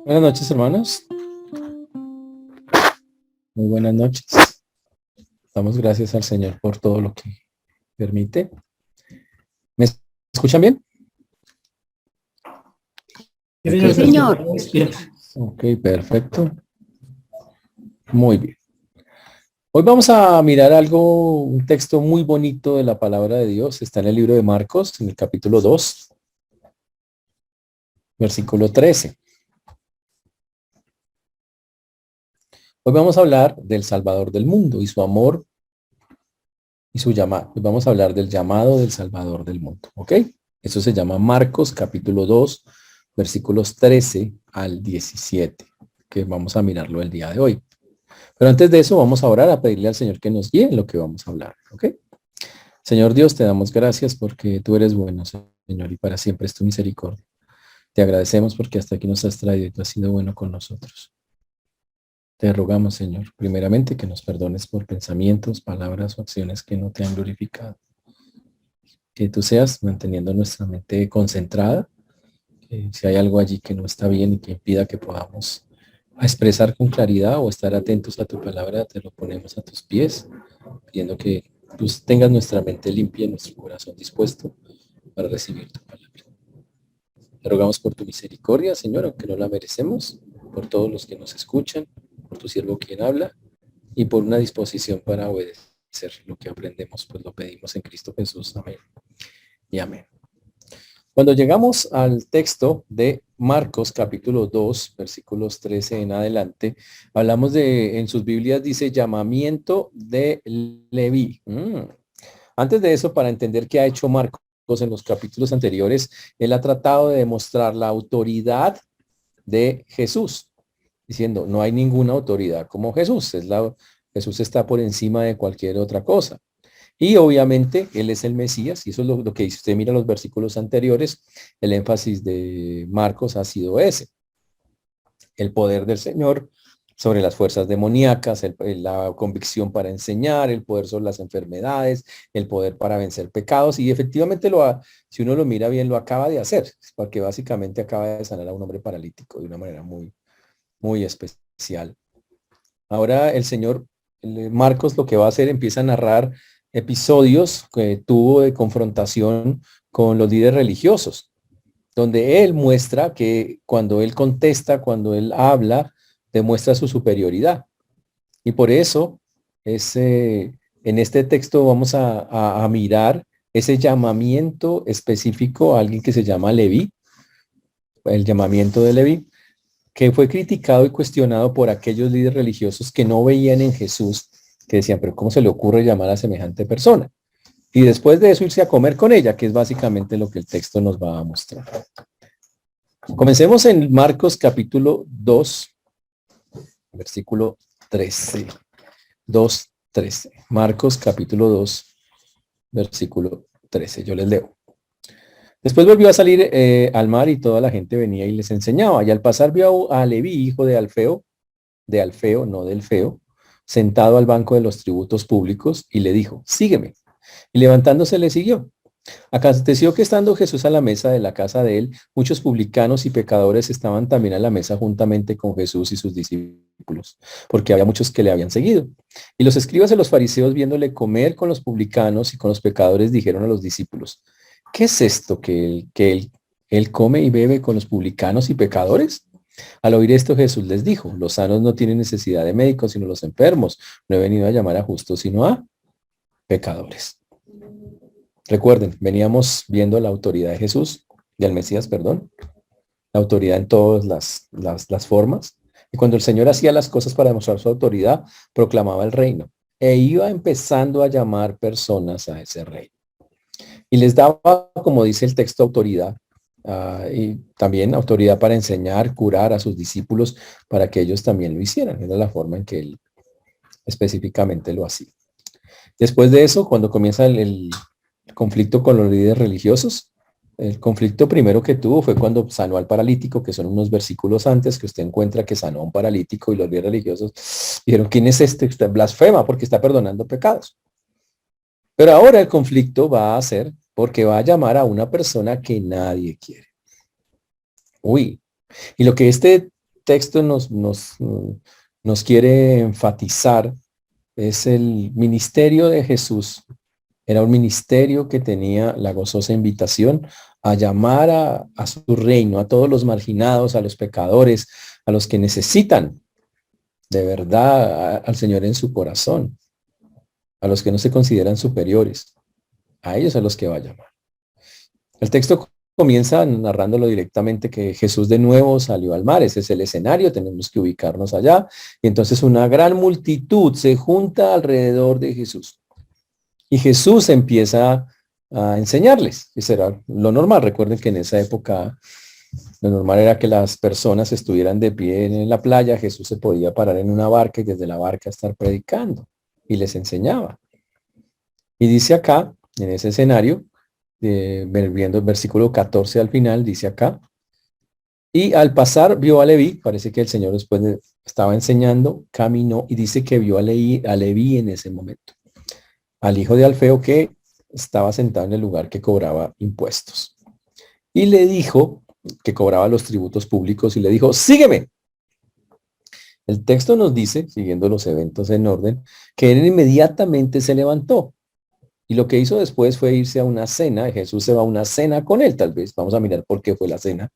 Buenas noches, hermanos. Muy buenas noches. Damos gracias al Señor por todo lo que permite. ¿Me escuchan bien? Sí, Ok, señor, se escucha Señor, muy bien. ok, perfecto. Muy bien. Hoy vamos a mirar un texto muy bonito de la palabra de Dios. Está en el libro de Marcos, en el capítulo 2, versículo 13. Hoy vamos a hablar del Salvador del mundo y su amor y su llamado. Hoy vamos a hablar del llamado del Salvador del mundo, ¿ok? Eso se llama Marcos, capítulo 2, versículos 13 al 17, que vamos a mirarlo el día de hoy. Pero antes de eso vamos a orar, a pedirle al Señor que nos guíe en lo que vamos a hablar, ¿ok? Señor Dios, te damos gracias porque tú eres bueno, Señor, y para siempre es tu misericordia. Te agradecemos porque hasta aquí nos has traído y tú has sido bueno con nosotros. Te rogamos, Señor, primeramente que nos perdones por pensamientos, palabras o acciones que no te han glorificado. Que tú seas manteniendo nuestra mente concentrada. Si hay algo allí que no está bien y que impida que podamos expresar con claridad o estar atentos a tu palabra, te lo ponemos a tus pies, pidiendo que tú tengas nuestra mente limpia y nuestro corazón dispuesto para recibir tu palabra. Te rogamos por tu misericordia, Señor, aunque no la merecemos, por todos los que nos escuchan, por tu siervo quien habla y por una disposición para obedecer lo que aprendemos, pues lo pedimos en Cristo Jesús. Amén y amén. Cuando llegamos al texto de Marcos capítulo 2, versículos 13 en adelante, hablamos en sus Biblias dice llamamiento de Leví. Antes de eso, para entender qué ha hecho Marcos en los capítulos anteriores, él ha tratado de demostrar la autoridad de Jesús, diciendo, no hay ninguna autoridad como Jesús, Jesús está por encima de cualquier otra cosa. Y obviamente Él es el Mesías, y eso es lo que dice. Usted mira los versículos anteriores, el énfasis de Marcos ha sido ese, el poder del Señor sobre las fuerzas demoníacas, la convicción para enseñar, el poder sobre las enfermedades, el poder para vencer pecados, y efectivamente si uno lo mira bien, lo acaba de hacer, porque básicamente acaba de sanar a un hombre paralítico de una manera muy, muy especial. Ahora el Señor, Marcos lo que va a hacer, empieza a narrar episodios que tuvo de confrontación con los líderes religiosos, donde él muestra que cuando él contesta, cuando él habla, demuestra su superioridad. Y por eso en este texto vamos a mirar ese llamamiento específico a alguien que se llama Leví, el llamamiento de Leví, que fue criticado y cuestionado por aquellos líderes religiosos que no veían en Jesús, que decían, pero ¿cómo se le ocurre llamar a semejante persona? Y después de eso irse a comer con ella, que es básicamente lo que el texto nos va a mostrar. Comencemos en Marcos capítulo 2, versículo 13. 2, 13. Marcos capítulo 2, versículo 13. Yo les leo. Después volvió a salir al mar y toda la gente venía y les enseñaba. Y al pasar vio a Leví, hijo de Alfeo, no del Feo, sentado al banco de los tributos públicos y le dijo, sígueme. Y levantándose le siguió. Aconteció que estando Jesús a la mesa de la casa de él, muchos publicanos y pecadores estaban también a la mesa juntamente con Jesús y sus discípulos, porque había muchos que le habían seguido. Y los escribas y los fariseos, viéndole comer con los publicanos y con los pecadores, dijeron a los discípulos, ¿qué es esto él come y bebe con los publicanos y pecadores? Al oír esto Jesús les dijo, los sanos no tienen necesidad de médicos, sino los enfermos. No he venido a llamar a justos, sino a pecadores. Recuerden, veníamos viendo la autoridad de Jesús, del Mesías, perdón, la autoridad en todas las formas. Y cuando el Señor hacía las cosas para demostrar su autoridad, proclamaba el reino e iba empezando a llamar personas a ese reino. Y les daba, como dice el texto, autoridad. Y también autoridad para enseñar, curar a sus discípulos para que ellos también lo hicieran. Era la forma en que él específicamente lo hacía. Después de eso, cuando comienza el conflicto con los líderes religiosos, el conflicto primero que tuvo fue cuando sanó al paralítico, que son unos versículos antes que usted encuentra que sanó a un paralítico y los líderes religiosos dijeron, ¿quién es este? Usted blasfema porque está perdonando pecados. Pero ahora el conflicto va a ser porque va a llamar a una persona que nadie quiere. Uy, y lo que este texto nos quiere enfatizar es el ministerio de Jesús. Era un ministerio que tenía la gozosa invitación a llamar a su reino, a todos los marginados, a los pecadores, a los que necesitan de verdad al Señor en su corazón, a los que no se consideran superiores, a ellos a los que va a llamar. El texto comienza narrándolo directamente que Jesús de nuevo salió al mar, ese es el escenario, tenemos que ubicarnos allá, y entonces una gran multitud se junta alrededor de Jesús. Y Jesús empieza a enseñarles, eso era lo normal. Recuerden que en esa época lo normal era que las personas estuvieran de pie en la playa, Jesús se podía parar en una barca y desde la barca estar predicando y les enseñaba. Y dice acá, en ese escenario, viendo el versículo 14 al final, dice acá, y al pasar vio a Leví, parece que el Señor después estaba enseñando, caminó y dice que vio a Leví en ese momento, al hijo de Alfeo que estaba sentado en el lugar que cobraba impuestos. Y le dijo, que cobraba los tributos públicos, y le dijo, sígueme. El texto nos dice, siguiendo los eventos en orden, que él inmediatamente se levantó. Y lo que hizo después fue irse a una cena, y Jesús se va a una cena con él, tal vez. Vamos a mirar por qué fue la cena.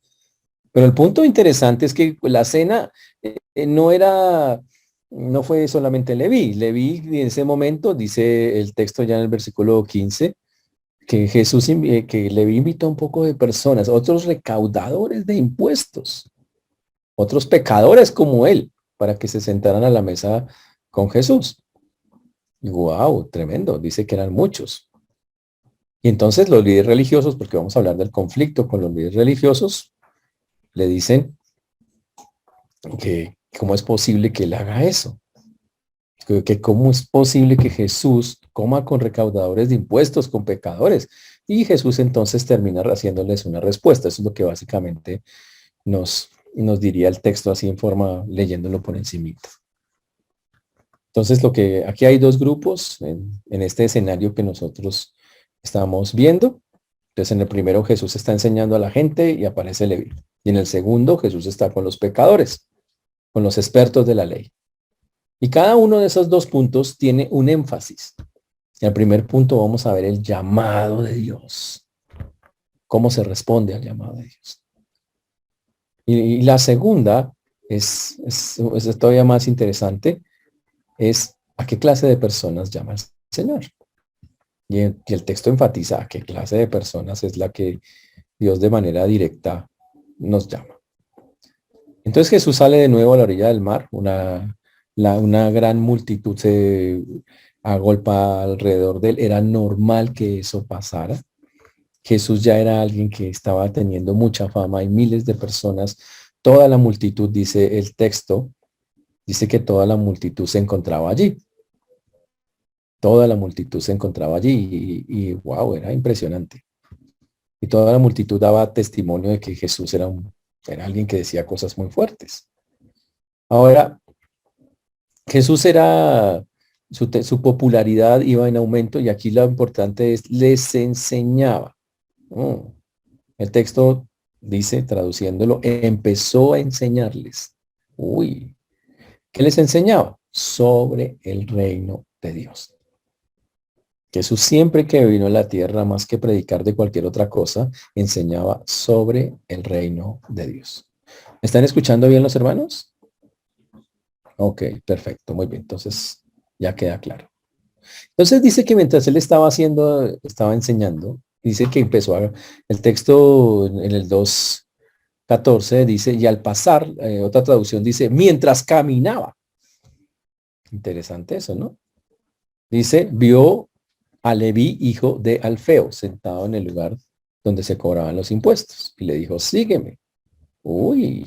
Pero el punto interesante es que la cena no fue solamente Leví. Leví en ese momento, dice el texto ya en el versículo 15, que que Leví invitó a un poco de personas, otros recaudadores de impuestos, otros pecadores como él, para que se sentaran a la mesa con Jesús. Wow, tremendo, dice que eran muchos. Y entonces los líderes religiosos, porque vamos a hablar del conflicto con los líderes religiosos, le dicen que cómo es posible que él haga eso, que cómo es posible que Jesús coma con recaudadores de impuestos, con pecadores. Y Jesús entonces termina haciéndoles una respuesta. Eso es lo que básicamente nos diría el texto así en forma, leyéndolo por encimita. Entonces aquí hay dos grupos en este escenario que nosotros estamos viendo. Entonces en el primero Jesús está enseñando a la gente y aparece Leví. Y en el segundo Jesús está con los pecadores, con los expertos de la ley. Y cada uno de esos dos puntos tiene un énfasis. En el primer punto vamos a ver el llamado de Dios. Cómo se responde al llamado de Dios. Y la segunda es todavía más interesante, es a qué clase de personas llama el Señor. Y el texto enfatiza a qué clase de personas es la que Dios de manera directa nos llama. Entonces Jesús sale de nuevo a la orilla del mar, una gran multitud se agolpa alrededor de él, era normal que eso pasara. Jesús ya era alguien que estaba teniendo mucha fama y miles de personas, toda la multitud, dice el texto, dice que toda la multitud se encontraba allí. Toda la multitud se encontraba allí y wow, era impresionante. Y toda la multitud daba testimonio de que Jesús era alguien que decía cosas muy fuertes. Ahora, Jesús su popularidad iba en aumento y aquí lo importante es, les enseñaba. El texto dice, traduciéndolo, empezó a enseñarles. Uy, ¿qué les enseñaba? Sobre el reino de Dios. Jesús siempre que vino a la tierra, más que predicar de cualquier otra cosa, enseñaba sobre el reino de Dios. ¿Me están escuchando bien los hermanos? Ok, perfecto, muy bien. Entonces ya queda claro. Entonces dice que mientras él estaba enseñando, dice que el texto en el 2:14 dice, y al pasar, otra traducción dice, mientras caminaba. Interesante eso, ¿no? Dice, vio a Leví, hijo de Alfeo, sentado en el lugar donde se cobraban los impuestos. Y le dijo, sígueme. Uy.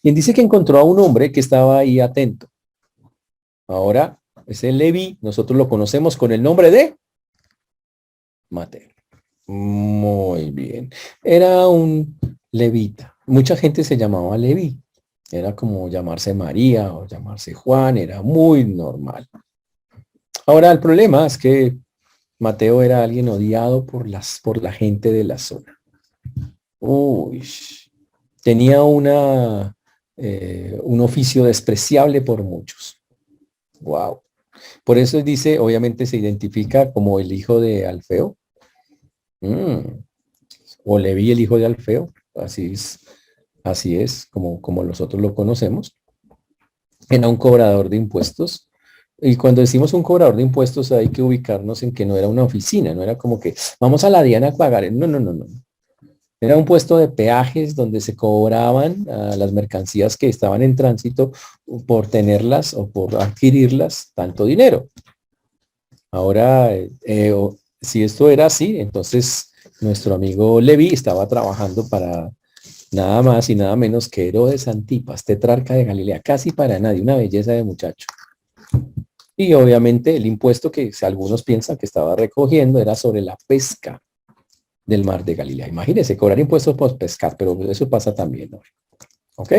Y dice que encontró a un hombre que estaba ahí atento. Ahora, ese Leví, nosotros lo conocemos con el nombre de Mateo. Muy bien. Era un levita. Mucha gente se llamaba Leví. Era como llamarse María o llamarse Juan. Era muy normal. Ahora, el problema es que Mateo era alguien odiado por la gente de la zona. Uy, tenía un oficio despreciable por muchos. Wow. Por eso dice, obviamente se identifica como el hijo de Alfeo. Mm, o Leví, el hijo de Alfeo. Así es como nosotros lo conocemos. Era un cobrador de impuestos. Y cuando decimos un cobrador de impuestos hay que ubicarnos en que no era una oficina, no era como que vamos a la Diana a pagar. No, no, no, no. Era un puesto de peajes donde se cobraban las mercancías que estaban en tránsito por tenerlas o por adquirirlas tanto dinero. Ahora, si esto era así, entonces nuestro amigo Leví estaba trabajando para nada más y nada menos que Herodes Antipas, tetrarca de Galilea, casi para nadie, una belleza de muchacho. Y obviamente el impuesto que algunos piensan que estaba recogiendo era sobre la pesca del mar de Galilea. Imagínense, cobrar impuestos por pescar, pero eso pasa también, ¿no? ¿Ok?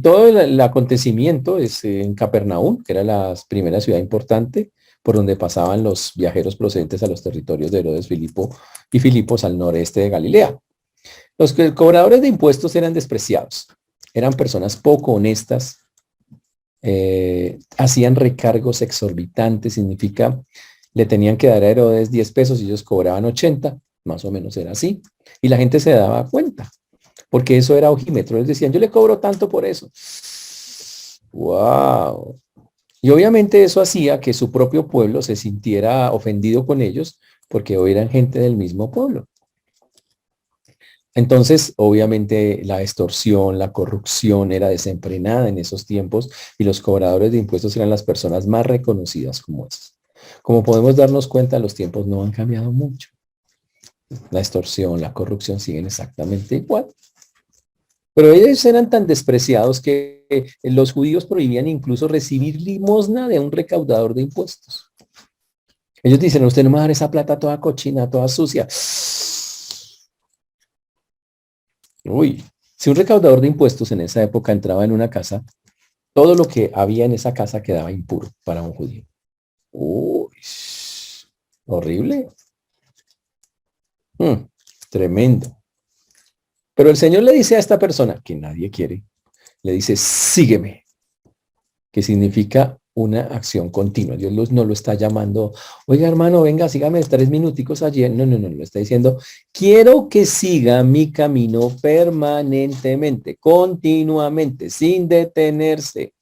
Todo el acontecimiento es en Capernaum, que era la primera ciudad importante por donde pasaban los viajeros procedentes a los territorios de Herodes Filipo y Filipos al noreste de Galilea. Los cobradores de impuestos eran despreciados, eran personas poco honestas, hacían recargos exorbitantes, significa le tenían que dar a Herodes 10 pesos y ellos cobraban 80, más o menos era así, y la gente se daba cuenta, porque eso era ojímetro, les decían, yo le cobro tanto por eso. ¡Wow! Y obviamente eso hacía que su propio pueblo se sintiera ofendido con ellos, porque hoy eran gente del mismo pueblo. Entonces, obviamente, la extorsión, la corrupción era desenfrenada en esos tiempos y los cobradores de impuestos eran las personas más reconocidas como esas. Como podemos darnos cuenta, los tiempos no han cambiado mucho. La extorsión, la corrupción siguen exactamente igual. Pero ellos eran tan despreciados que los judíos prohibían incluso recibir limosna de un recaudador de impuestos. Ellos dicen, usted no me va a dar esa plata toda cochina, toda sucia. Uy, si un recaudador de impuestos en esa época entraba en una casa, todo lo que había en esa casa quedaba impuro para un judío. Uy, horrible. Mm, tremendo. Pero el Señor le dice a esta persona, que nadie quiere, le dice, sígueme, que significa una acción continua. Dios no lo está llamando, oiga hermano, venga, sígame 3 minuticos allí. No, no, no, lo está diciendo, quiero que siga mi camino permanentemente, continuamente, sin detenerse.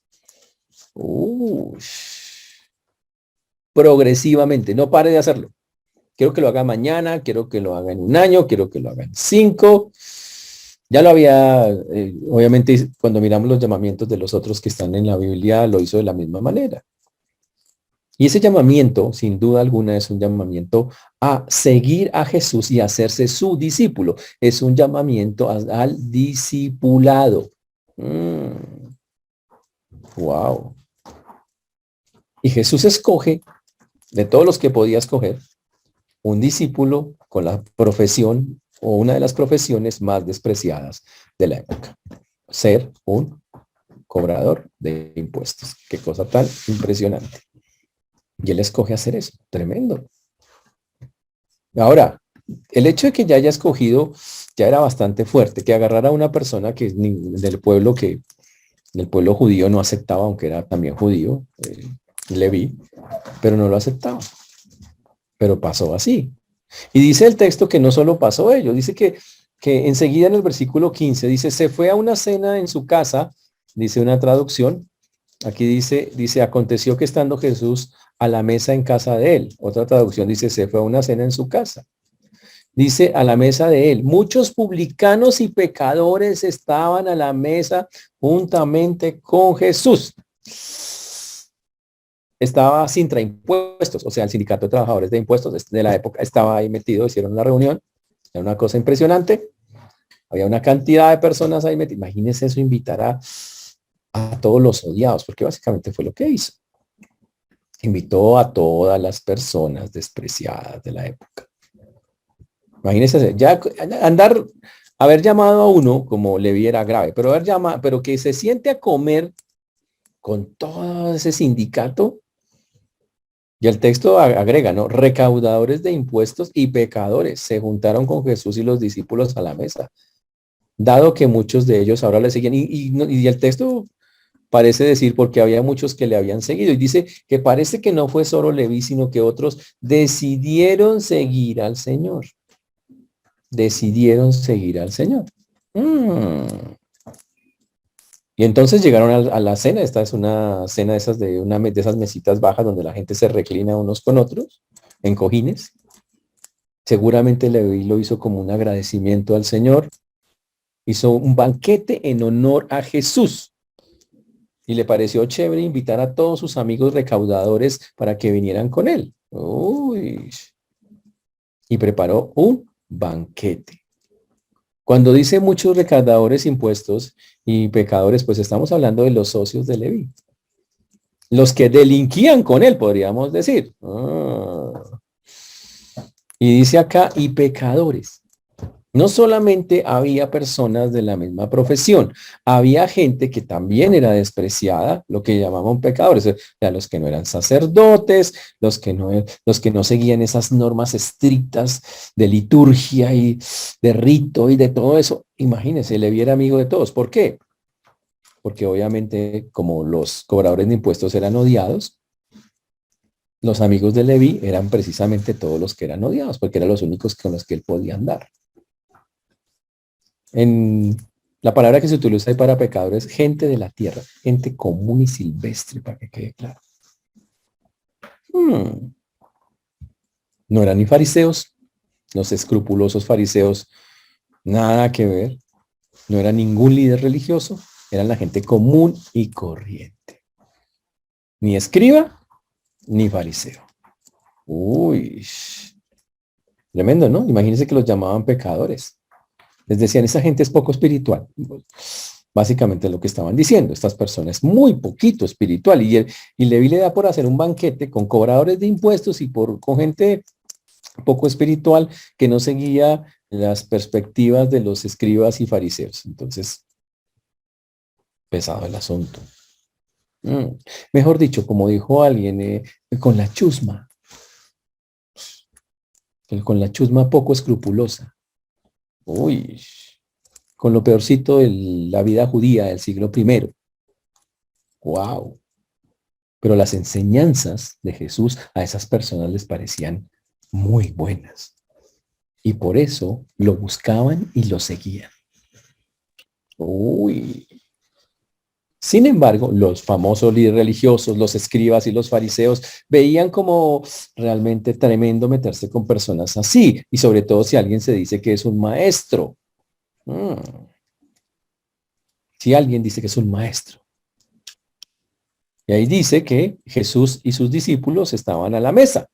Progresivamente, no pare de hacerlo. Quiero que lo haga mañana, quiero que lo haga en un año, quiero que lo haga en 5. Ya lo había, obviamente, cuando miramos los llamamientos de los otros que están en la Biblia, lo hizo de la misma manera. Y ese llamamiento, sin duda alguna, es un llamamiento a seguir a Jesús y hacerse su discípulo. Es un llamamiento al discipulado. Wow. Y Jesús escoge, de todos los que podía escoger, un discípulo con la profesión o una de las profesiones más despreciadas de la época. Ser un cobrador de impuestos. Qué cosa tan impresionante. Y él escoge hacer eso. Tremendo. Ahora, el hecho de que ya haya escogido ya era bastante fuerte. Que agarrara a una persona que del pueblo judío no aceptaba, aunque era también judío, Leví, pero no lo aceptaba. Pero pasó así. Y dice el texto que no solo pasó ello, dice que enseguida en el versículo 15 dice, se fue a una cena en su casa, dice una traducción, aquí dice, aconteció que estando Jesús a la mesa en casa de él. Otra traducción dice, se fue a una cena en su casa. Dice, a la mesa de él. Muchos publicanos y pecadores estaban a la mesa juntamente con Jesús. Estaba sin impuestos, o sea, el sindicato de trabajadores de impuestos de la época estaba ahí metido, hicieron una reunión, era una cosa impresionante, había una cantidad de personas ahí metidas. Imagínense eso, invitar a todos los odiados, porque básicamente fue lo que hizo. Invitó a todas las personas despreciadas de la época. Imagínense, ya haber llamado a uno como Leví era grave, pero que se siente a comer con todo ese sindicato. Y el texto agrega, ¿no? Recaudadores de impuestos y pecadores se juntaron con Jesús y los discípulos a la mesa. dado que muchos de ellos ahora le seguían, y el texto parece decir porque había muchos que le habían seguido, y dice que parece que no fue solo Leví, sino que otros decidieron seguir al Señor. Decidieron seguir al Señor. Mm. Y entonces llegaron a la cena. Esta es una cena de esas de esas mesitas bajas donde la gente se reclina unos con otros en cojines. Seguramente Leví lo hizo como un agradecimiento al Señor. Hizo un banquete en honor a Jesús. Y le pareció chévere invitar a todos sus amigos recaudadores para que vinieran con él. Uy. Y preparó un banquete. Cuando dice muchos recaudadores impuestos y pecadores, pues estamos hablando de los socios de Leví. Los que delinquían con él, podríamos decir. Y dice acá, y pecadores. No solamente había personas de la misma profesión, había gente que también era despreciada, lo que llamaban pecadores, o sea, los que no eran sacerdotes, los que no seguían esas normas estrictas de liturgia y de rito y de todo eso. Imagínense, Leví era amigo de todos. ¿Por qué? Porque obviamente como los cobradores de impuestos eran odiados, los amigos de Leví eran precisamente todos los que eran odiados, porque eran los únicos con los que él podía andar. En la palabra que se utiliza ahí para pecadores, gente de la tierra, gente común y silvestre, para que quede claro. No eran ni fariseos, los escrupulosos fariseos, nada que ver. No era ningún líder religioso, eran la gente común y corriente. Ni escriba, ni fariseo. Uy, tremendo, ¿no? Imagínense que los llamaban pecadores. Les decían, esa gente es poco espiritual. Básicamente lo que estaban diciendo, estas personas muy poquito espiritual. Y Leví le da por hacer un banquete con cobradores de impuestos y con gente poco espiritual que no seguía las perspectivas de los escribas y fariseos. Entonces, pesado el asunto. Mejor dicho, como dijo alguien, con la chusma. Con la chusma poco escrupulosa. Uy, con lo peorcito de la vida judía del siglo I. Wow. Pero las enseñanzas de Jesús a esas personas les parecían muy buenas. Y por eso lo buscaban y lo seguían. Uy. Sin embargo, los famosos líderes religiosos, los escribas y los fariseos veían como realmente tremendo meterse con personas así. Y sobre todo si alguien se dice que es un maestro. Si alguien dice que es un maestro. Y ahí dice que Jesús y sus discípulos estaban a la mesa.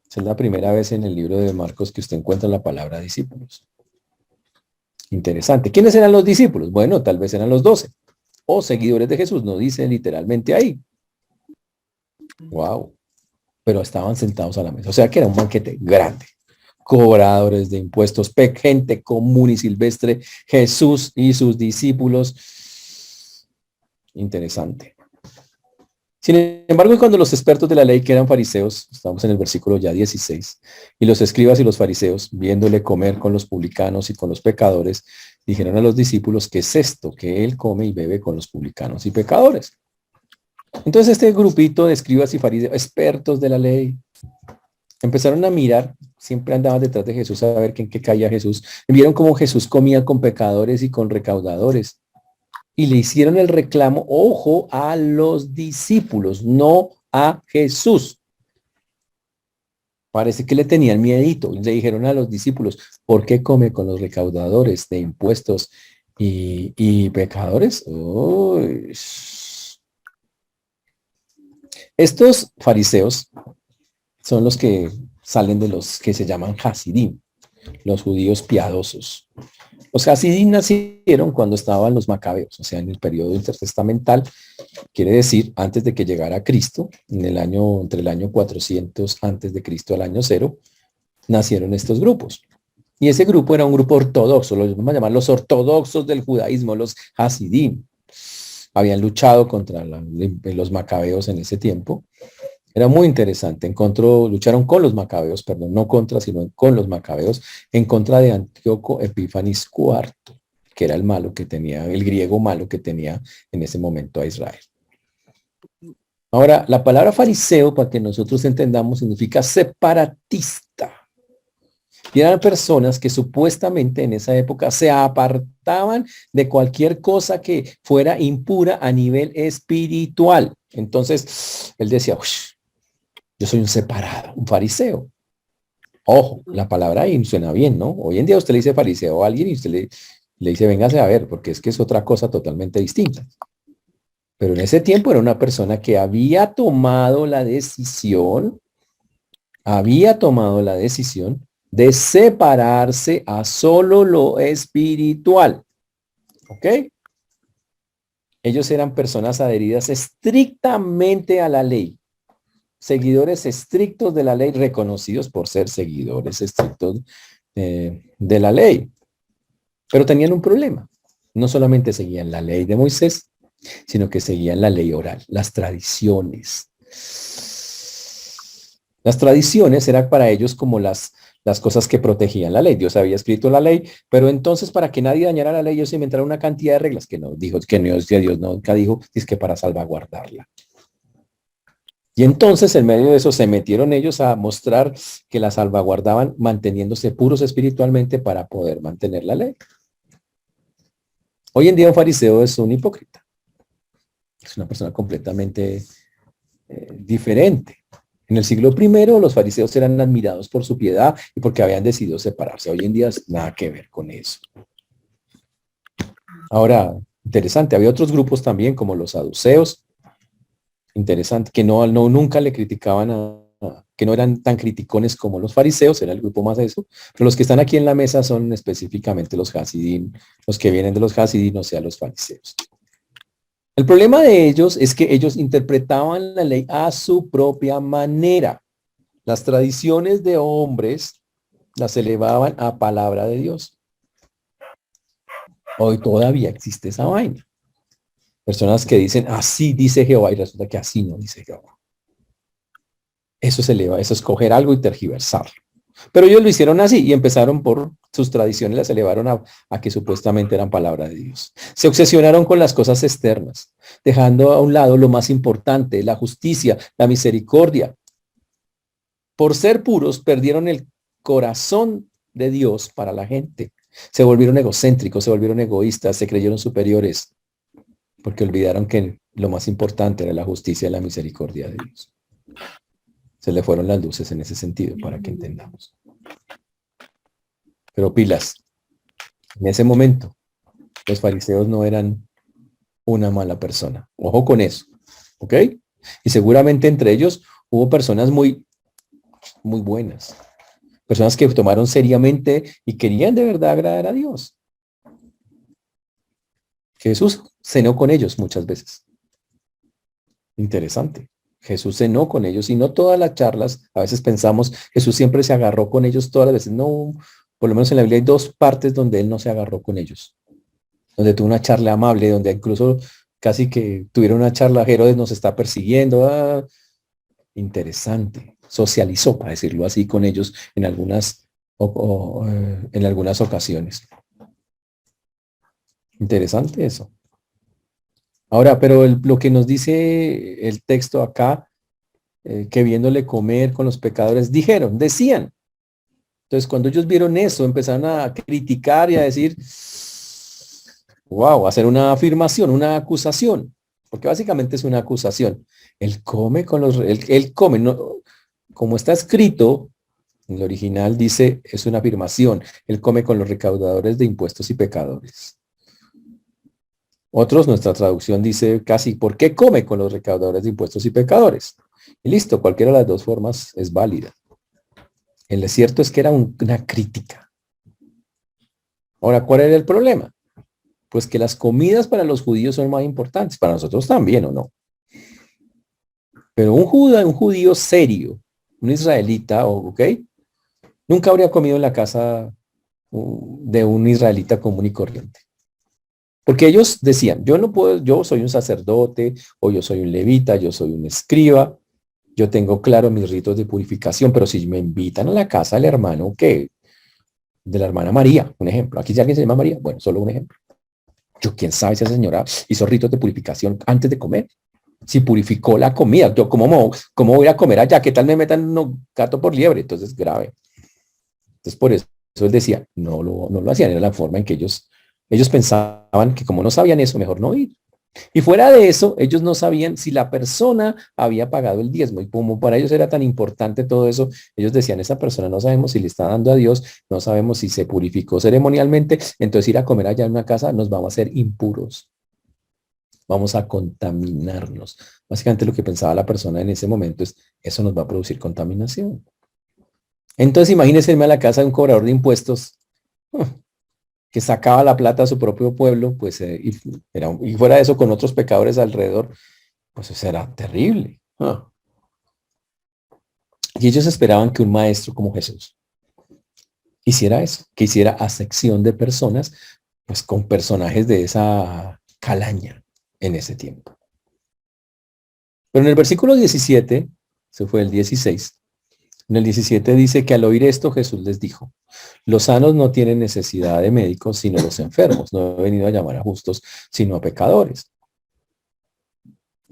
Esa es la primera vez en el libro de Marcos que usted encuentra la palabra discípulos. Interesante. ¿Quiénes eran los discípulos? Bueno, tal vez eran los 12 o seguidores de Jesús. No dice literalmente ahí. Wow. Pero estaban sentados a la mesa. O sea que era un banquete grande. Cobradores de impuestos, gente común y silvestre, Jesús y sus discípulos. Interesante. Sin embargo, cuando los expertos de la ley, que eran fariseos, estamos en el versículo ya 16, y los escribas y los fariseos, viéndole comer con los publicanos y con los pecadores, dijeron a los discípulos, ¿qué es esto? Que él come y bebe con los publicanos y pecadores. Entonces este grupito de escribas y fariseos, expertos de la ley, empezaron a mirar, siempre andaban detrás de Jesús a ver en qué caía Jesús. Vieron cómo Jesús comía con pecadores y con recaudadores. Y le hicieron el reclamo, ojo, a los discípulos, no a Jesús. Parece que le tenían miedito. Le dijeron a los discípulos, ¿por qué come con los recaudadores de impuestos y pecadores? Uy. Estos fariseos son los que salen de los que se llaman Hasidim, los judíos piadosos. Los Hasidim nacieron cuando estaban los macabeos, o sea, en el periodo intertestamental, quiere decir, antes de que llegara Cristo, entre el año 400 antes de Cristo al año 0, nacieron estos grupos. Y ese grupo era un grupo ortodoxo, los vamos a llamar los ortodoxos del judaísmo, los Hasidim. Habían luchado contra los macabeos en ese tiempo. Era muy interesante. Lucharon con los macabeos, perdón, no contra, sino con los macabeos, en contra de Antíoco Epífanes IV, que era el malo que tenía, el griego malo que tenía en ese momento a Israel. Ahora, la palabra fariseo, para que nosotros entendamos, significa separatista. Y eran personas que supuestamente en esa época se apartaban de cualquier cosa que fuera impura a nivel espiritual. Entonces, él decía, yo soy un separado, un fariseo. Ojo, la palabra ahí suena bien, ¿no? Hoy en día usted le dice fariseo a alguien y usted le dice, véngase a ver, porque es que es otra cosa totalmente distinta. Pero en ese tiempo era una persona que había tomado la decisión de separarse a solo lo espiritual. ¿Ok? Ellos eran personas adheridas estrictamente a la ley, seguidores estrictos de la ley, reconocidos por ser seguidores estrictos de la ley. Pero tenían un problema. No solamente seguían la ley de Moisés, sino que seguían la ley oral, las tradiciones. Las tradiciones eran para ellos como las cosas que protegían la ley. Dios había escrito la ley, pero entonces para que nadie dañara la ley, ellos inventaron una cantidad de reglas que no dijo, que Dios nunca dijo, es que para salvaguardarla. Y entonces en medio de eso se metieron ellos a mostrar que la salvaguardaban manteniéndose puros espiritualmente para poder mantener la ley. Hoy en día un fariseo es un hipócrita. Es una persona completamente diferente. En el siglo I los fariseos eran admirados por su piedad y porque habían decidido separarse. Hoy en día nada que ver con eso. Ahora, interesante, había otros grupos también como los saduceos, interesante, que nunca le criticaban que no eran tan criticones como los fariseos, era el grupo más de eso, pero los que están aquí en la mesa son específicamente los Hasidim, los que vienen de los Hasidim, o sea, los fariseos. El problema de ellos es que ellos interpretaban la ley a su propia manera. Las tradiciones de hombres las elevaban a palabra de Dios. Hoy todavía existe esa vaina. Personas que dicen, así dice Jehová, y resulta que así no dice Jehová. Eso se eleva, eso es coger algo y tergiversarlo. Pero ellos lo hicieron así y empezaron por sus tradiciones, las elevaron a que supuestamente eran palabra de Dios. Se obsesionaron con las cosas externas, dejando a un lado lo más importante, la justicia, la misericordia. Por ser puros, perdieron el corazón de Dios para la gente. Se volvieron egocéntricos, se volvieron egoístas, se creyeron superiores, porque olvidaron que lo más importante era la justicia y la misericordia de Dios. Se le fueron las luces en ese sentido, para que entendamos. Pero pilas, en ese momento, los fariseos no eran una mala persona. Ojo con eso, ¿ok? Y seguramente entre ellos hubo personas muy buenas. Personas que tomaron seriamente y querían de verdad agradar a Dios. Jesús cenó con ellos muchas veces. Interesante. Jesús cenó con ellos y no todas las charlas, a veces pensamos, Jesús siempre se agarró con ellos todas las veces. No, por lo menos en la Biblia hay dos partes donde él no se agarró con ellos. Donde tuvo una charla amable, donde incluso casi que tuvieron una charla, Herodes nos está persiguiendo. Interesante. Socializó, para decirlo así, con ellos en en algunas ocasiones. Interesante eso. Ahora, pero lo que nos dice el texto acá, que viéndole comer con los pecadores, decían. Entonces, cuando ellos vieron eso, empezaron a criticar y a decir, wow, hacer una afirmación, una acusación, porque básicamente es una acusación. Él come con él come, no, como está escrito, en el original dice, es una afirmación, él come con los recaudadores de impuestos y pecadores. Otros, nuestra traducción dice casi, ¿por qué come con los recaudadores de impuestos y pecadores? Y listo, cualquiera de las dos formas es válida. El cierto es que era una crítica. Ahora, ¿cuál era el problema? Pues que las comidas para los judíos son más importantes, para nosotros también, ¿o no? Pero un judío serio, un israelita, ¿ok? Nunca habría comido en la casa de un israelita común y corriente. Porque ellos decían, yo no puedo, yo soy un sacerdote, o yo soy un levita, yo soy un escriba, yo tengo claro mis ritos de purificación, pero si me invitan a la casa del hermano, ¿qué? De la hermana María, un ejemplo. Aquí si alguien se llama María, bueno, solo un ejemplo. Yo, quién sabe si esa señora hizo ritos de purificación antes de comer. Si purificó la comida, yo, ¿cómo voy a comer allá? ¿Qué tal me metan un gato por liebre? Entonces, grave. Entonces, por eso él decía, no lo hacían, era la forma en que ellos pensaban que como no sabían eso, mejor no ir. Y fuera de eso, ellos no sabían si la persona había pagado el diezmo. Y como para ellos era tan importante todo eso, ellos decían, esa persona no sabemos si le está dando a Dios, no sabemos si se purificó ceremonialmente, entonces ir a comer allá en una casa nos vamos a hacer impuros, vamos a contaminarnos. Básicamente lo que pensaba la persona en ese momento es, eso nos va a producir contaminación. Entonces imagínense irme a la casa de un cobrador de impuestos que sacaba la plata a su propio pueblo, pues, y fuera de eso con otros pecadores alrededor, pues eso era terrible. Y ellos esperaban que un maestro como Jesús hiciera eso, que hiciera acepción de personas, pues con personajes de esa calaña en ese tiempo. Pero en el versículo 17, se fue el 16, en el 17 dice que al oír esto Jesús les dijo, los sanos no tienen necesidad de médicos, sino los enfermos. No he venido a llamar a justos, sino a pecadores.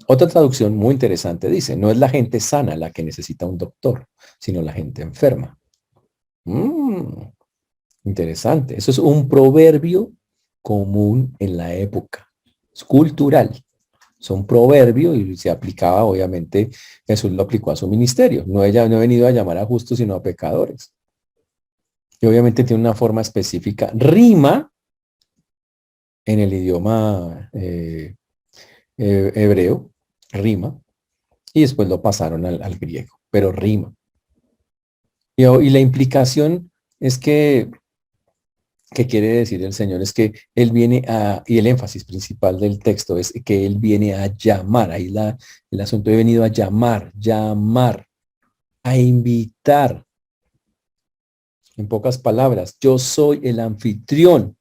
Otra traducción muy interesante dice, no es la gente sana la que necesita un doctor, sino la gente enferma. Interesante. Eso es un proverbio común en la época. Es cultural. Es un proverbio y se aplicaba, obviamente, Jesús lo aplicó a su ministerio. No he venido a llamar a justos, sino a pecadores. Y obviamente tiene una forma específica. Rima en el idioma hebreo, rima, y después lo pasaron al griego, pero rima. Y la implicación es que, ¿qué quiere decir el Señor? Es que Él viene y el énfasis principal del texto es que Él viene a llamar, ahí el asunto, he venido a llamar, a invitar. En pocas palabras, yo soy el anfitrión.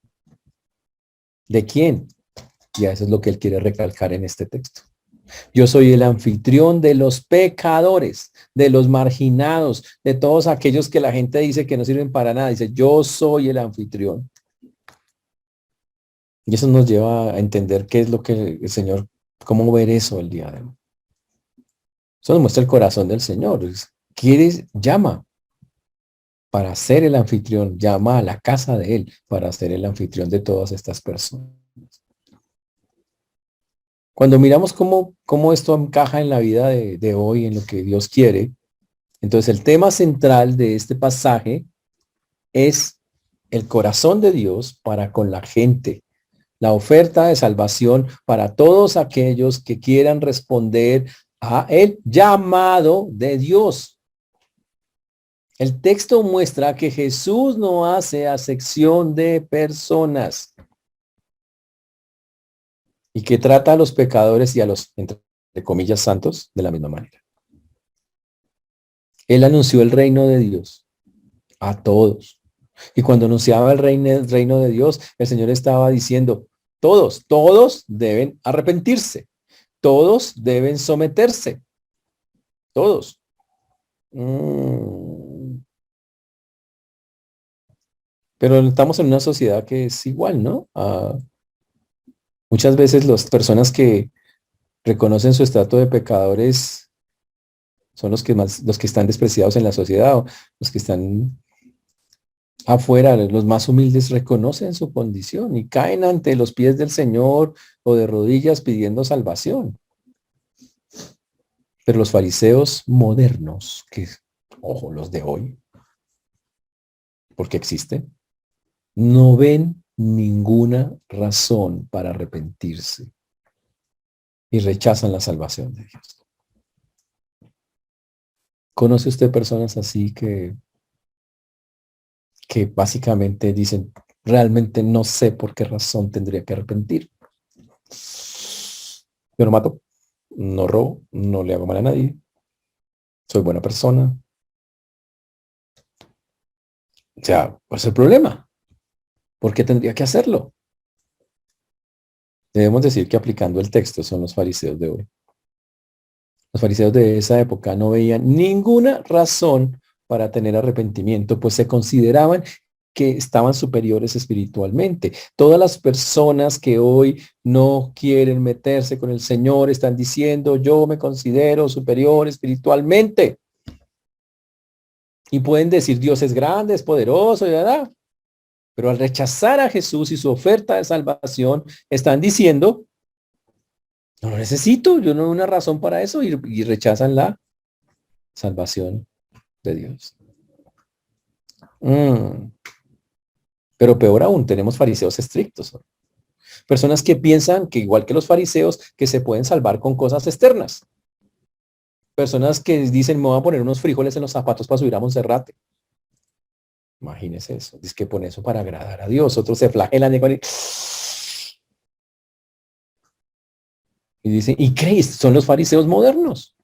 ¿De quién? Y eso es lo que Él quiere recalcar en este texto. Yo soy el anfitrión de los pecadores, de los marginados, de todos aquellos que la gente dice que no sirven para nada. Dice, yo soy el anfitrión. Y eso nos lleva a entender qué es lo que el Señor, cómo ver eso el día de hoy. Eso nos muestra el corazón del Señor. ¿Quieres? Llama para ser el anfitrión. Llama a la casa de Él para ser el anfitrión de todas estas personas. Cuando miramos cómo esto encaja en la vida de hoy, en lo que Dios quiere, entonces el tema central de este pasaje es el corazón de Dios para con la gente, la oferta de salvación para todos aquellos que quieran responder a el llamado de Dios. El texto muestra que Jesús no hace acepción de personas y que trata a los pecadores y a los, entre comillas, santos de la misma manera. Él anunció el reino de Dios a todos. Y cuando anunciaba el reino de Dios, el Señor estaba diciendo, todos deben arrepentirse, todos deben someterse, todos. Pero estamos en una sociedad que es igual, ¿no? Muchas veces las personas que reconocen su estatus de pecadores son los que están despreciados en la sociedad, o los que están afuera, los más humildes reconocen su condición y caen ante los pies del Señor o de rodillas pidiendo salvación. Pero los fariseos modernos, que, ojo, los de hoy, porque existen, no ven ninguna razón para arrepentirse y rechazan la salvación de Dios. ¿Conoce usted personas así que básicamente dicen, realmente no sé por qué razón tendría que arrepentir? Yo no mato, no robo, no le hago mal a nadie, soy buena persona. O sea, ¿cuál es el problema? ¿Por qué tendría que hacerlo? Debemos decir que aplicando el texto son los fariseos de hoy. Los fariseos de esa época no veían ninguna razón para tener arrepentimiento, pues se consideraban que estaban superiores espiritualmente. Todas las personas que hoy no quieren meterse con el Señor están diciendo, yo me considero superior espiritualmente. Y pueden decir, Dios es grande, es poderoso, y ¿verdad? Pero al rechazar a Jesús y su oferta de salvación, están diciendo, no lo necesito, yo no hay una razón para eso, y rechazan la salvación de Dios. Pero peor aún, tenemos fariseos estrictos. Personas que piensan que igual que los fariseos, que se pueden salvar con cosas externas. Personas que dicen, me voy a poner unos frijoles en los zapatos para subir a Monserrate. Imagínese eso. Dice que pone eso para agradar a Dios. Otros se flagelan y dicen, ¿y crees? Son los fariseos modernos.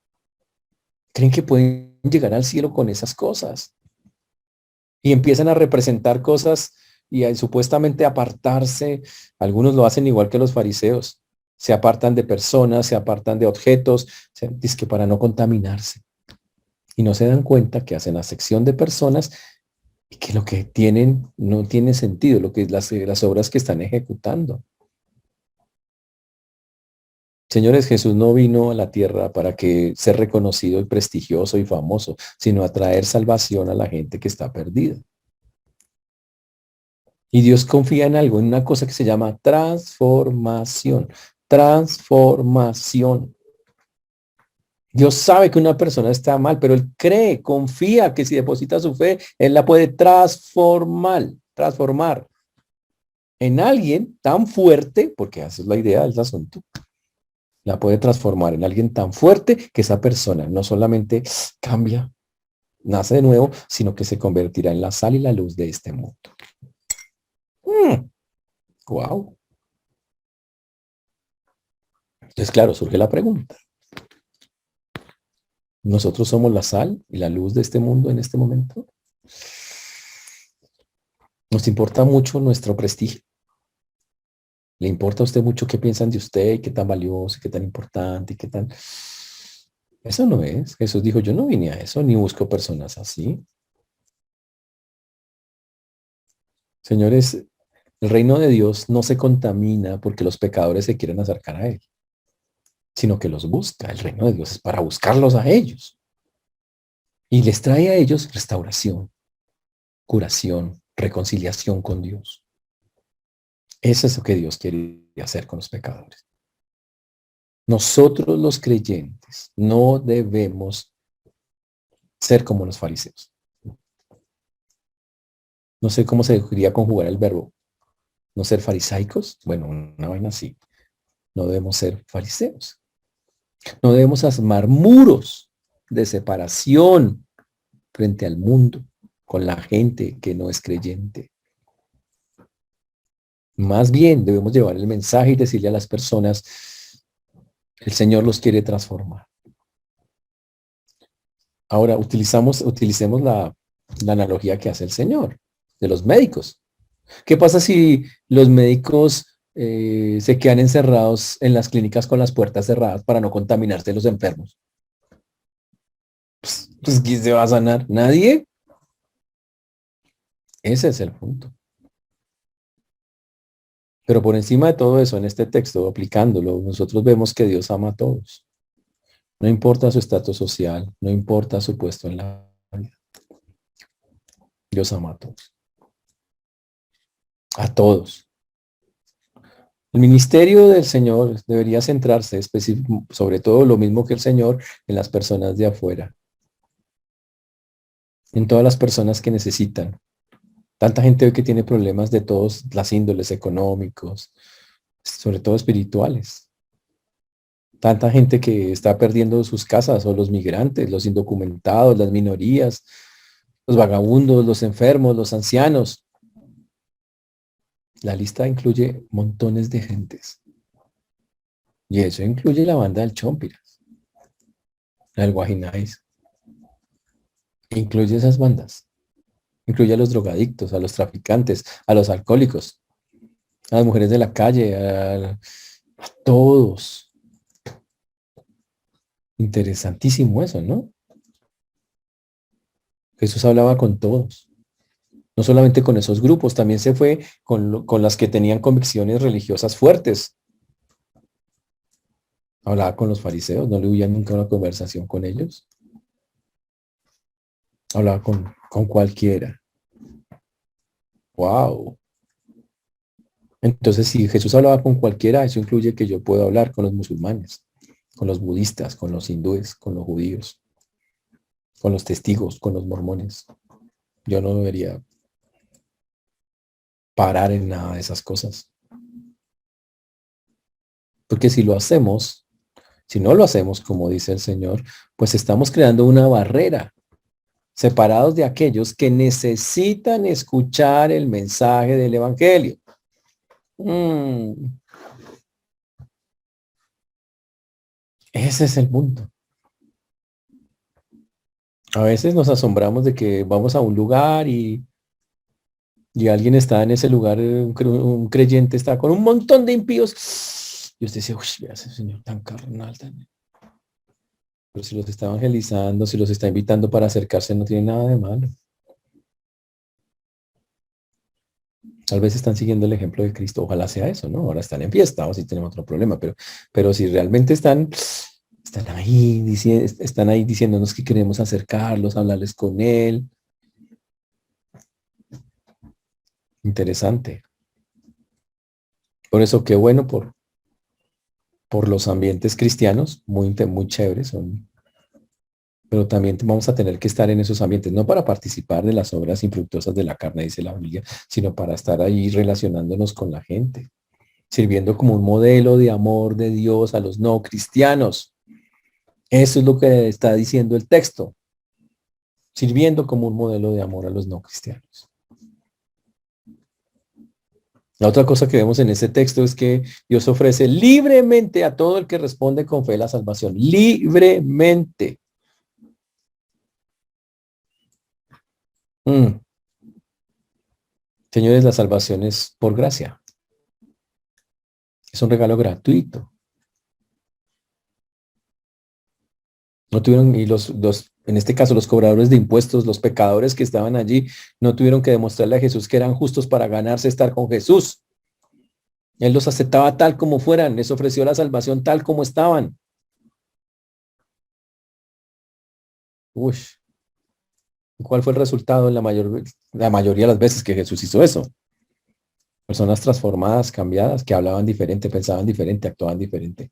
Creen que pueden llegar al cielo con esas cosas. Y empiezan a representar cosas y a supuestamente apartarse. Algunos lo hacen igual que los fariseos. Se apartan de personas, se apartan de objetos, dice que para no contaminarse. Y no se dan cuenta que hacen acepción de personas y que lo que tienen no tiene sentido, lo que las obras que están ejecutando. Señores, Jesús no vino a la tierra para que ser reconocido y prestigioso y famoso, sino a traer salvación a la gente que está perdida. Y Dios confía en algo, en una cosa que se llama transformación. Transformación. Dios sabe que una persona está mal, pero Él cree, confía que si deposita su fe, Él la puede transformar en alguien tan fuerte, porque esa es la idea del asunto, la puede transformar en alguien tan fuerte que esa persona no solamente cambia, nace de nuevo, sino que se convertirá en la sal y la luz de este mundo. Wow. Entonces, claro, surge la pregunta. ¿Nosotros somos la sal y la luz de este mundo en este momento? ¿Nos importa mucho nuestro prestigio? ¿Le importa a usted mucho qué piensan de usted y qué tan valioso, y qué tan importante y qué tan... Eso no es. Jesús dijo, yo no vine a eso, ni busco personas así. Señores, el reino de Dios no se contamina porque los pecadores se quieren acercar a Él, sino que los busca. El reino de Dios es para buscarlos a ellos. Y les trae a ellos restauración, curación, reconciliación con Dios. Eso es lo que Dios quiere hacer con los pecadores. Nosotros los creyentes no debemos ser como los fariseos. No sé cómo se debería conjugar el verbo. No ser farisaicos. Bueno, una vaina así. No debemos ser fariseos. No debemos armar muros de separación frente al mundo con la gente que no es creyente. Más bien debemos llevar el mensaje y decirle a las personas, el Señor los quiere transformar. Ahora, utilicemos la analogía que hace el Señor de los médicos. ¿Qué pasa si los médicos se quedan encerrados en las clínicas con las puertas cerradas para no contaminarse los enfermos? Pues ¿quién se va a sanar? ¿Nadie? Ese es el punto. Pero por encima de todo eso, en este texto, aplicándolo, nosotros vemos que Dios ama a todos. No importa su estatus social, no importa su puesto en la vida. Dios ama a todos. A todos. El ministerio del Señor debería centrarse sobre todo lo mismo que el Señor en las personas de afuera. En todas las personas que necesitan. Tanta gente hoy que tiene problemas de todas las índoles económicos, sobre todo espirituales. Tanta gente que está perdiendo sus casas, o los migrantes, los indocumentados, las minorías, los vagabundos, los enfermos, los ancianos. La lista incluye montones de gentes. Y eso incluye la banda del Chompiras, la del Guajinais. Incluye esas bandas. Incluye a los drogadictos, a los traficantes, a los alcohólicos, a las mujeres de la calle, a todos. Interesantísimo eso, ¿no? Jesús hablaba con todos. No solamente con esos grupos, también se fue con las que tenían convicciones religiosas fuertes. Hablaba con los fariseos, no le huía nunca una conversación con ellos. Hablaba con cualquiera. Wow. Entonces, si Jesús hablaba con cualquiera, eso incluye que yo puedo hablar con los musulmanes, con los budistas, con los hindúes, con los judíos, con los testigos, con los mormones. Yo no debería parar en nada de esas cosas. Porque si lo hacemos, si no lo hacemos como dice el Señor, pues estamos creando una barrera, separados de aquellos que necesitan escuchar el mensaje del Evangelio. Ese es el punto. A veces nos asombramos de que vamos a un lugar y alguien está en ese lugar, un creyente está con un montón de impíos. Y usted dice, uy, vea ese señor tan carnal. Pero si los está evangelizando, si los está invitando para acercarse, no tiene nada de malo. Tal vez están siguiendo el ejemplo de Cristo. Ojalá sea eso, ¿no? Ahora están en fiesta o si tenemos otro problema, pero si realmente están ahí diciéndonos que queremos acercarlos, hablarles con Él. Interesante. Por eso, qué bueno por los ambientes cristianos, muy chéveres son, pero también vamos a tener que estar en esos ambientes, no para participar de las obras infructuosas de la carne, dice la Biblia, sino para estar ahí relacionándonos con la gente, sirviendo como un modelo de amor de Dios a los no cristianos. Eso es lo que está diciendo el texto, sirviendo como un modelo de amor a los no cristianos. La otra cosa que vemos en ese texto es que Dios ofrece libremente a todo el que responde con fe la salvación, libremente. Señores, la salvación es por gracia. Es un regalo gratuito. No tuvieron, y en este caso, los cobradores de impuestos, los pecadores que estaban allí, no tuvieron que demostrarle a Jesús que eran justos para ganarse estar con Jesús. Él los aceptaba tal como fueran, les ofreció la salvación tal como estaban. Uy, ¿cuál fue el resultado en la mayoría de las veces que Jesús hizo eso? Personas transformadas, cambiadas, que hablaban diferente, pensaban diferente, actuaban diferente.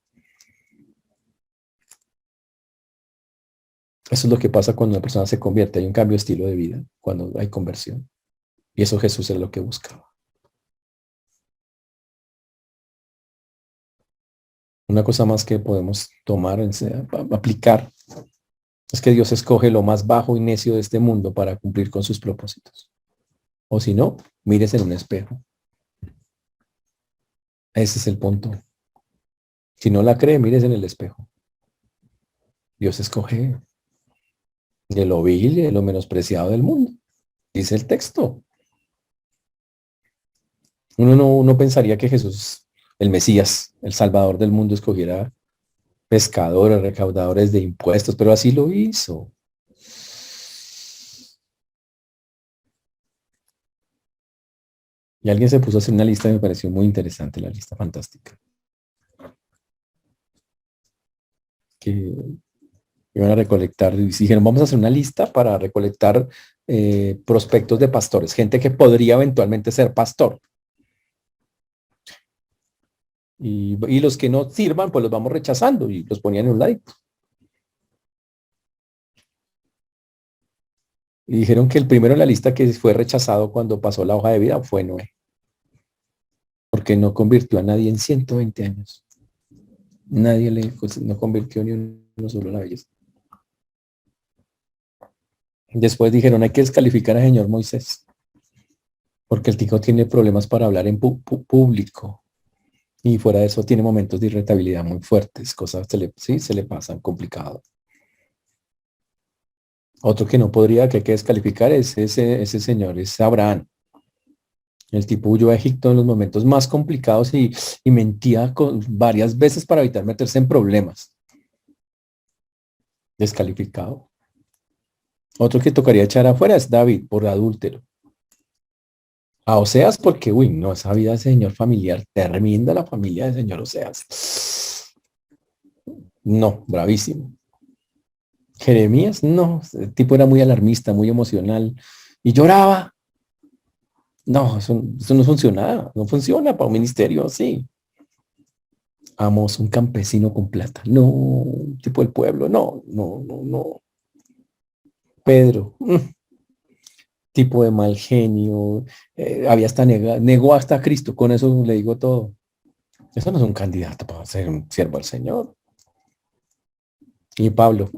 Eso es lo que pasa cuando una persona se convierte. Hay un cambio de estilo de vida, cuando hay conversión. Y eso Jesús era lo que buscaba. Una cosa más que podemos tomar, aplicar, es que Dios escoge lo más bajo y necio de este mundo para cumplir con sus propósitos. O si no, mires en un espejo. Ese es el punto. Si no la cree, mires en el espejo. Dios escoge de lo vil y de lo menospreciado del mundo. Dice el texto. Uno pensaría que Jesús, el Mesías, el Salvador del mundo, escogiera pescadores, recaudadores de impuestos, pero así lo hizo. Y alguien se puso a hacer una lista y me pareció muy interesante la lista, fantástica. Que iban a recolectar, y dijeron, vamos a hacer una lista para recolectar prospectos de pastores, gente que podría eventualmente ser pastor. Y los que no sirvan, pues los vamos rechazando y los ponían en un ladito. Y dijeron que el primero en la lista que fue rechazado cuando pasó la hoja de vida fue Noé, porque no convirtió a nadie en 120 años. Nadie no convirtió ni uno solo a la belleza. Después dijeron, hay que descalificar al señor Moisés, porque el tico tiene problemas para hablar en público. Y fuera de eso tiene momentos de irritabilidad muy fuertes, cosas se le pasan complicado. Otro que no podría, que hay que descalificar es ese señor, es Abraham. El tipo huyó a Egipto en los momentos más complicados y mentía varias veces para evitar meterse en problemas. Descalificado. Otro que tocaría echar afuera es David por adúltero. A Oseas porque, uy, no, esa vida del señor familiar, tremenda la familia del señor Oseas. No, bravísimo. Jeremías, no, el tipo era muy alarmista, muy emocional y lloraba. No, eso no funciona, no funciona para un ministerio así. Amos, un campesino con plata. No, tipo del pueblo, no, no, no, no. Pedro, tipo de mal genio, había hasta negó hasta a Cristo, con eso le digo todo. Eso no es un candidato para ser un siervo del Señor. Y Pablo,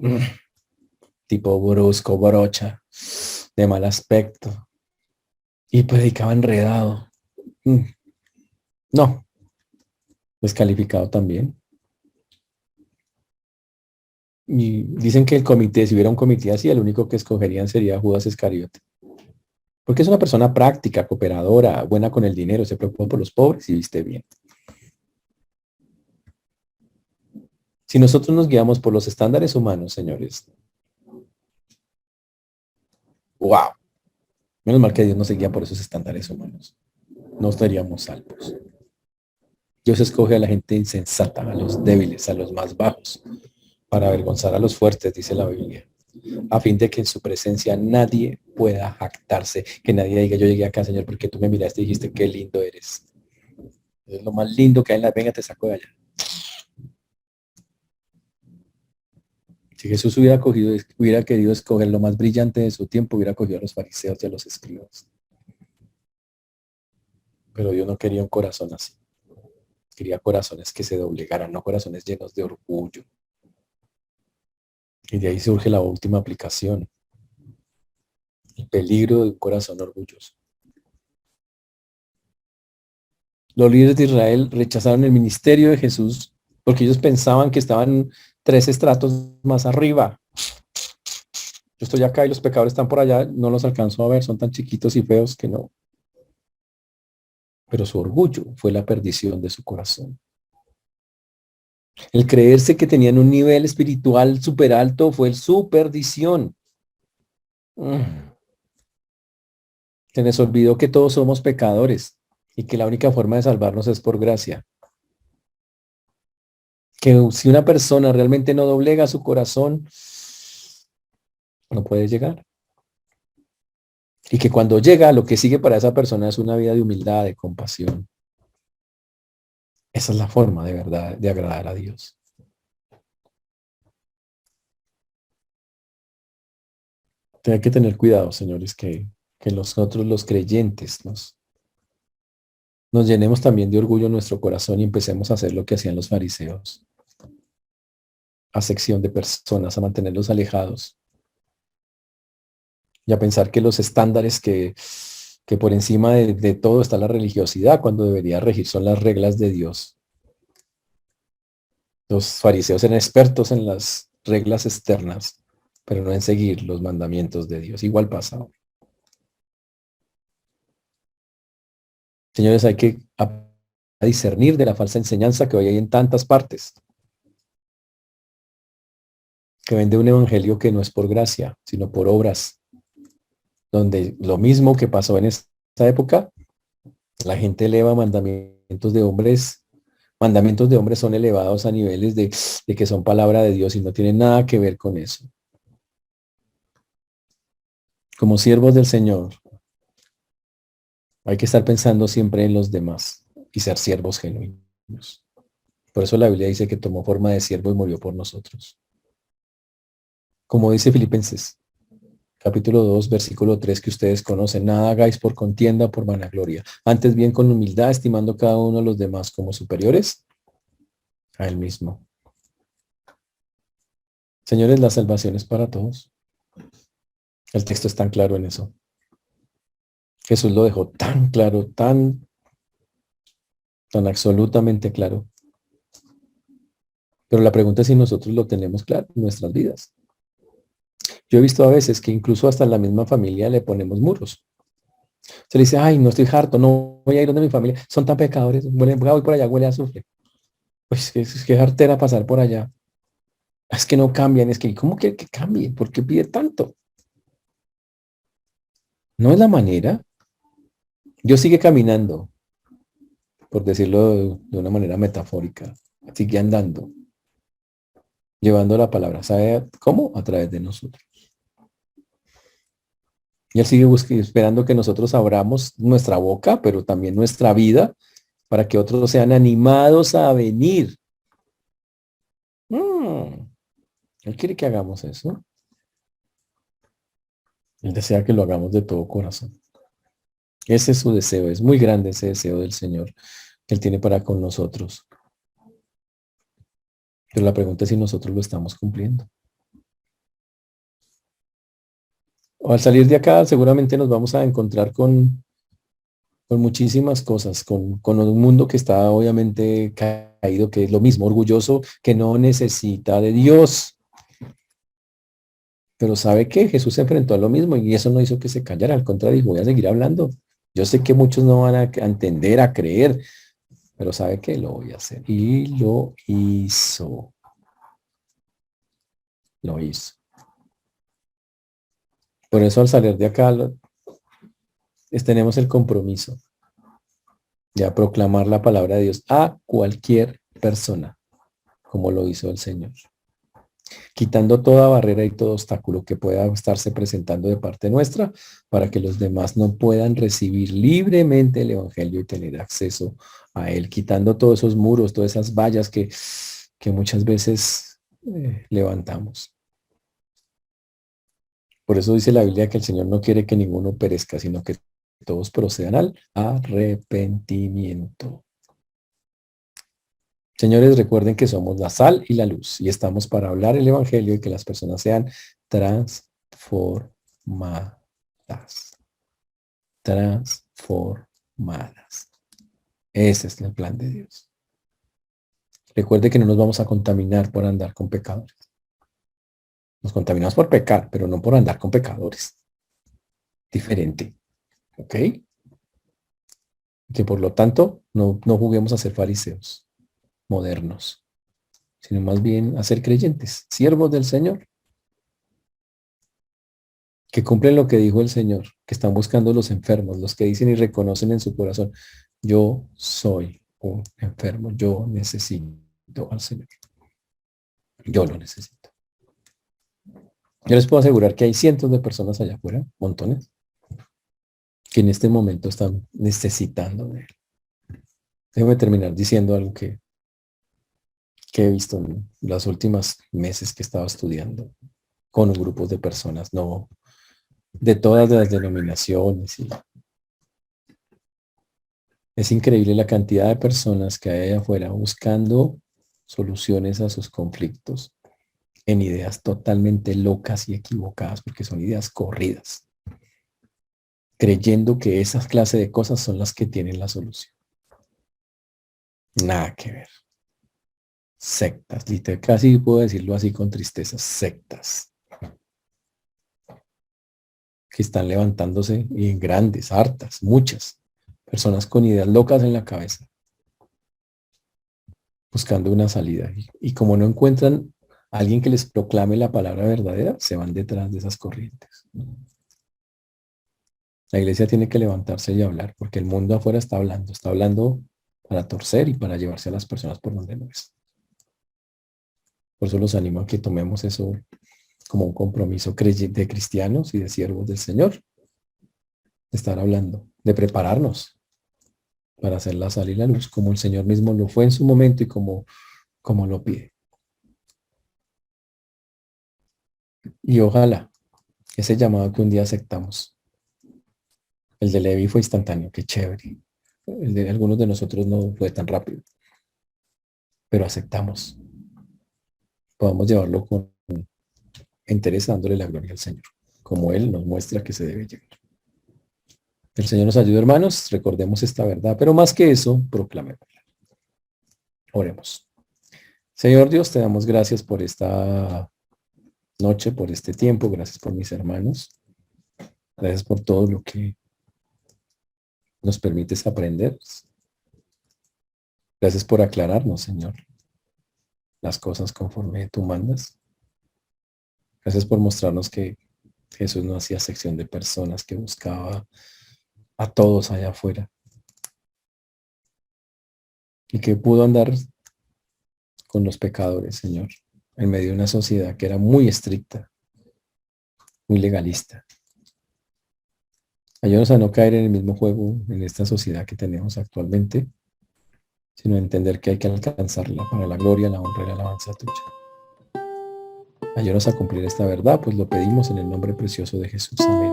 tipo brusco, brocha, de mal aspecto, y predicaba enredado. Mm, No, descalificado también. Y dicen que el comité, si hubiera un comité así, el único que escogerían sería Judas Iscariote. Porque es una persona práctica, cooperadora, buena con el dinero, se preocupa por los pobres y viste bien. Si nosotros nos guiamos por los estándares humanos, señores, wow, menos mal que Dios no se guía por esos estándares humanos. No estaríamos salvos. Dios escoge a la gente insensata, a los débiles, a los más bajos, para avergonzar a los fuertes, dice la Biblia, a fin de que en su presencia nadie pueda jactarse, que nadie diga, yo llegué acá, Señor, porque tú me miraste y dijiste, qué lindo eres. Es lo más lindo que hay en la venga, te saco de allá. Si Jesús hubiera querido escoger lo más brillante de su tiempo, hubiera cogido a los fariseos y a los escribas. Pero Dios no quería un corazón así. Quería corazones que se doblegaran, no corazones llenos de orgullo. Y de ahí surge la última aplicación, el peligro de un corazón orgulloso. Los líderes de Israel rechazaron el ministerio de Jesús porque ellos pensaban que estaban 3 estratos más arriba. Yo estoy acá y los pecadores están por allá, no los alcanzo a ver, son tan chiquitos y feos que no. Pero su orgullo fue la perdición de su corazón. El creerse que tenían un nivel espiritual súper alto fue su perdición. Se les olvidó que todos somos pecadores y que la única forma de salvarnos es por gracia. Que si una persona realmente no doblega su corazón, no puede llegar. Y que cuando llega, lo que sigue para esa persona es una vida de humildad, de compasión. Esa es la forma de verdad de agradar a Dios. Hay que tener cuidado, señores, que nosotros los creyentes nos llenemos también de orgullo en nuestro corazón y empecemos a hacer lo que hacían los fariseos, a sección de personas, a mantenerlos alejados y a pensar que los estándares que por encima de todo está la religiosidad, cuando debería regir son las reglas de Dios. Los fariseos eran expertos en las reglas externas, pero no en seguir los mandamientos de Dios. Igual pasa hoy. Señores, hay que a discernir de la falsa enseñanza que hoy hay en tantas partes, que vende un evangelio que no es por gracia, sino por obras, donde lo mismo que pasó en esta época, la gente eleva mandamientos de hombres. Mandamientos de hombres son elevados a niveles de que son palabra de Dios y no tienen nada que ver con eso. Como siervos del Señor, hay que estar pensando siempre en los demás y ser siervos genuinos. Por eso la Biblia dice que tomó forma de siervo y murió por nosotros. Como dice Filipenses, capítulo 2, versículo 3, que ustedes conocen, nada hagáis por contienda o por vanagloria, antes bien con humildad, estimando cada uno a los demás como superiores a él mismo. Señores, la salvación es para todos. El texto es tan claro en eso. Jesús lo dejó tan claro, tan absolutamente claro. Pero la pregunta es si nosotros lo tenemos claro en nuestras vidas. Yo he visto a veces que incluso hasta en la misma familia le ponemos muros. Se le dice, ay, no estoy harto, no voy a ir donde mi familia, son tan pecadores, voy por allá, huele a azufre. Pues es que jartera pasar por allá. Es que no cambian, es que, ¿cómo que cambien? ¿Por qué pide tanto? No es la manera. Dios sigue caminando, por decirlo de una manera metafórica, sigue andando, llevando la palabra. ¿Sabe cómo? A través de nosotros. Y Él sigue esperando que nosotros abramos nuestra boca, pero también nuestra vida, para que otros sean animados a venir. Mm, Él quiere que hagamos eso. Él desea que lo hagamos de todo corazón. Ese es su deseo. Es muy grande ese deseo del Señor que Él tiene para con nosotros. Pero la pregunta es si nosotros lo estamos cumpliendo. O al salir de acá, seguramente nos vamos a encontrar con muchísimas cosas, con un mundo que está obviamente caído, que es lo mismo, orgulloso, que no necesita de Dios. Pero ¿sabe qué? Jesús se enfrentó a lo mismo y eso no hizo que se callara, al contrario, dijo, voy a seguir hablando. Yo sé que muchos no van a entender, a creer, pero ¿sabe qué? Lo voy a hacer. Y lo hizo. Lo hizo. Por eso al salir de acá tenemos el compromiso de proclamar la palabra de Dios a cualquier persona, como lo hizo el Señor, quitando toda barrera y todo obstáculo que pueda estarse presentando de parte nuestra para que los demás no puedan recibir libremente el Evangelio y tener acceso a él, quitando todos esos muros, todas esas vallas que muchas veces levantamos. Por eso dice la Biblia que el Señor no quiere que ninguno perezca, sino que todos procedan al arrepentimiento. Señores, recuerden que somos la sal y la luz y estamos para hablar el evangelio y que las personas sean transformadas. Transformadas. Ese es el plan de Dios. Recuerde que no nos vamos a contaminar por andar con pecadores. Nos contaminamos por pecar, pero no por andar con pecadores. Diferente. ¿Ok? Que por lo tanto no juguemos a ser fariseos modernos, sino más bien a ser creyentes, siervos del Señor, que cumplen lo que dijo el Señor, que están buscando los enfermos, los que dicen y reconocen en su corazón, yo soy un enfermo, yo necesito al Señor, yo lo necesito. Yo les puedo asegurar que hay cientos de personas allá afuera, montones, que en este momento están necesitando de él. Déjame terminar diciendo algo que he visto en las últimas meses que he estado estudiando con grupos de personas, no de todas las denominaciones. Y es increíble la cantidad de personas que hay allá afuera buscando soluciones a sus conflictos en ideas totalmente locas y equivocadas, porque son ideas corridas, creyendo que esas clases de cosas son las que tienen la solución. Nada que ver. Sectas, literal, casi puedo decirlo así con tristeza, sectas que están levantándose y en grandes, hartas, muchas personas con ideas locas en la cabeza, buscando una salida. Y como no encuentran a alguien que les proclame la palabra verdadera, se van detrás de esas corrientes. La iglesia tiene que levantarse y hablar, porque el mundo afuera está hablando para torcer y para llevarse a las personas por donde no es. Por eso los animo a que tomemos eso como un compromiso de cristianos y de siervos del Señor, de estar hablando, de prepararnos para hacer la sal y la luz, como el Señor mismo lo fue en su momento y como lo pide. Y ojalá ese llamado que un día aceptamos, el de Levi fue instantáneo, qué chévere. El de algunos de nosotros no fue tan rápido, pero aceptamos. Podamos llevarlo con interés dándole la gloria al Señor, como Él nos muestra que se debe llevar. El Señor nos ayude, hermanos, recordemos esta verdad, pero más que eso, proclamémosla. Oremos. Señor Dios, te damos gracias por esta noche, por este tiempo, gracias por mis hermanos, gracias por todo lo que nos permites aprender. Gracias por aclararnos, Señor, las cosas conforme tú mandas. Gracias por mostrarnos que Jesús no hacía sección de personas, que buscaba a todos allá afuera y que pudo andar con los pecadores, Señor, en medio de una sociedad que era muy estricta, muy legalista. Ayúdanos a no caer en el mismo juego en esta sociedad que tenemos actualmente, sino a entender que hay que alcanzarla para la gloria, la honra y la alabanza tuya. Ayúdanos a cumplir esta verdad, pues lo pedimos en el nombre precioso de Jesús. Amén.